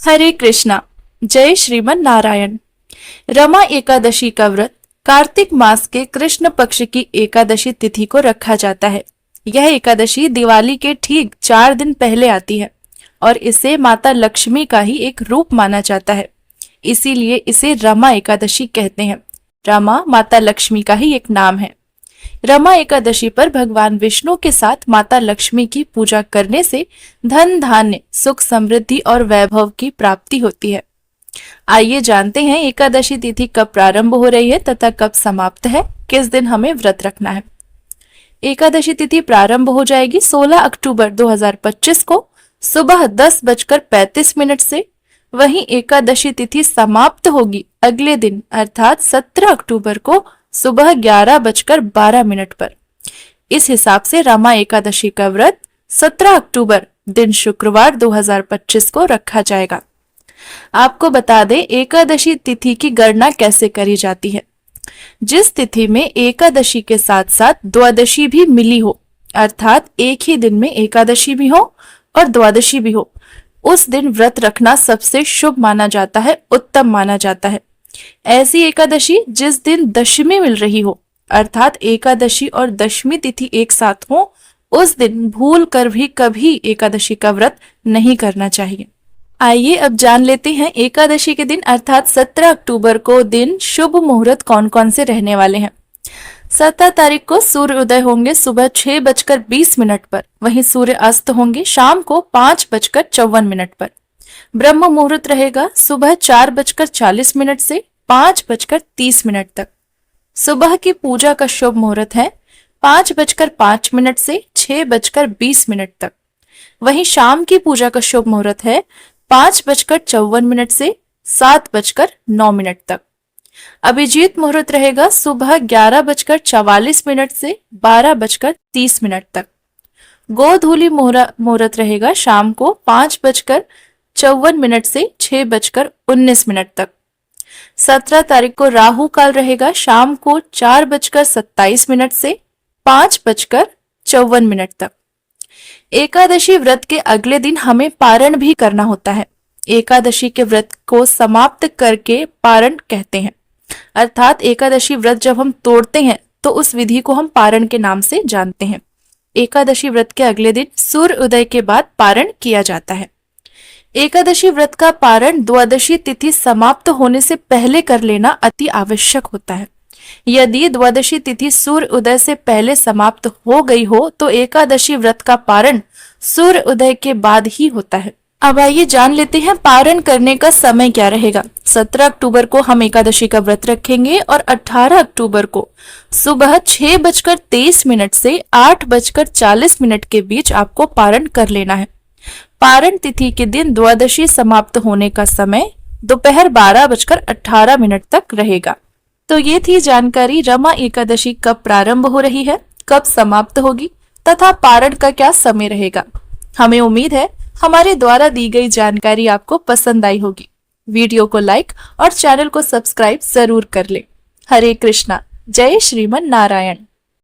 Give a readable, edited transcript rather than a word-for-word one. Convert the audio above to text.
हरे कृष्णा। जय श्रीमन नारायण। रमा एकादशी का व्रत कार्तिक मास के कृष्ण पक्ष की एकादशी तिथि को रखा जाता है। यह एकादशी दिवाली के ठीक 4 दिन पहले आती है और इसे माता लक्ष्मी का ही एक रूप माना जाता है, इसीलिए इसे रमा एकादशी कहते हैं। रमा माता लक्ष्मी का ही एक नाम है। रमा एकादशी पर भगवान विष्णु के साथ माता लक्ष्मी की पूजा करने से धन धान्य सुख समृद्धि और वैभव की प्राप्ति होती है। आइए जानते हैं एकादशी तिथि कब प्रारंभ हो रही है तथा कब समाप्त है, किस दिन हमें व्रत रखना है। एकादशी तिथि प्रारंभ हो जाएगी 16 अक्टूबर 2025 को सुबह 10:35 से। वहीं एकादशी तिथि समाप्त होगी अगले दिन अर्थात 17 अक्टूबर को सुबह 11:12 पर। इस हिसाब से रमा एकादशी का व्रत 17 अक्टूबर दिन शुक्रवार 2025 को रखा जाएगा। आपको बता दें एकादशी तिथि की गणना कैसे करी जाती है। जिस तिथि में एकादशी के साथ साथ द्वादशी भी मिली हो, अर्थात एक ही दिन में एकादशी भी हो और द्वादशी भी हो, उस दिन व्रत रखना सबसे शुभ माना जाता है, उत्तम माना जाता है। ऐसी एकादशी जिस दिन दशमी मिल रही हो, अर्थात एकादशी और दशमी तिथि एक साथ हो, उस दिन भूल कर भी कभी एकादशी का व्रत नहीं करना चाहिए। आइए अब जान लेते हैं एकादशी के दिन अर्थात 17 अक्टूबर को दिन शुभ मुहूर्त कौन कौन से रहने वाले हैं। 17 तारीख को सूर्य उदय होंगे सुबह 6:20 पर। वहीं सूर्य अस्त होंगे शाम को 5:54 पर। ब्रह्म मुहूर्त रहेगा सुबह 4:40 से 5:30 तक। सुबह की पूजा का शुभ मुहूर्त है 5:05 से 6:20 तक। वहीं शाम की पूजा का शुभ मुहूर्त है 5:54 से 7:09 तक। अभिजीत मुहूर्त रहेगा सुबह 11:44 से 12:30 तक। गोधूली मुहूर्त रहेगा शाम को 5:54 से 6:19 तक। 17 तारीख को राहु काल रहेगा शाम को 4:27 से 5:54 तक। एकादशी व्रत के अगले दिन हमें पारण भी करना होता है। एकादशी के व्रत को समाप्त करके पारण कहते हैं, अर्थात एकादशी व्रत जब हम तोड़ते हैं तो उस विधि को हम पारण के नाम से जानते हैं। एकादशी व्रत के अगले दिन सूर्य उदय के बाद पारण किया जाता है। एकादशी व्रत का पारण द्वादशी तिथि समाप्त होने से पहले कर लेना अति आवश्यक होता है। यदि द्वादशी तिथि सूर्य उदय से पहले समाप्त हो गई हो तो एकादशी व्रत का पारण सूर्य उदय के बाद ही होता है। अब आइए जान लेते हैं पारण करने का समय क्या रहेगा। 17 अक्टूबर को हम एकादशी का व्रत रखेंगे और 18 अक्टूबर को सुबह 6:23 से 8:40 के बीच आपको पारण कर लेना है। पारण तिथि के दिन द्वादशी समाप्त होने का समय दोपहर 12:18 तक रहेगा। तो ये थी जानकारी रमा एकादशी कब प्रारंभ हो रही है, कब समाप्त होगी तथा पारण का क्या समय रहेगा। हमें उम्मीद है हमारे द्वारा दी गई जानकारी आपको पसंद आई होगी। वीडियो को लाइक और चैनल को सब्सक्राइब जरूर कर लें। हरे कृष्णा। जय श्रीमन नारायण।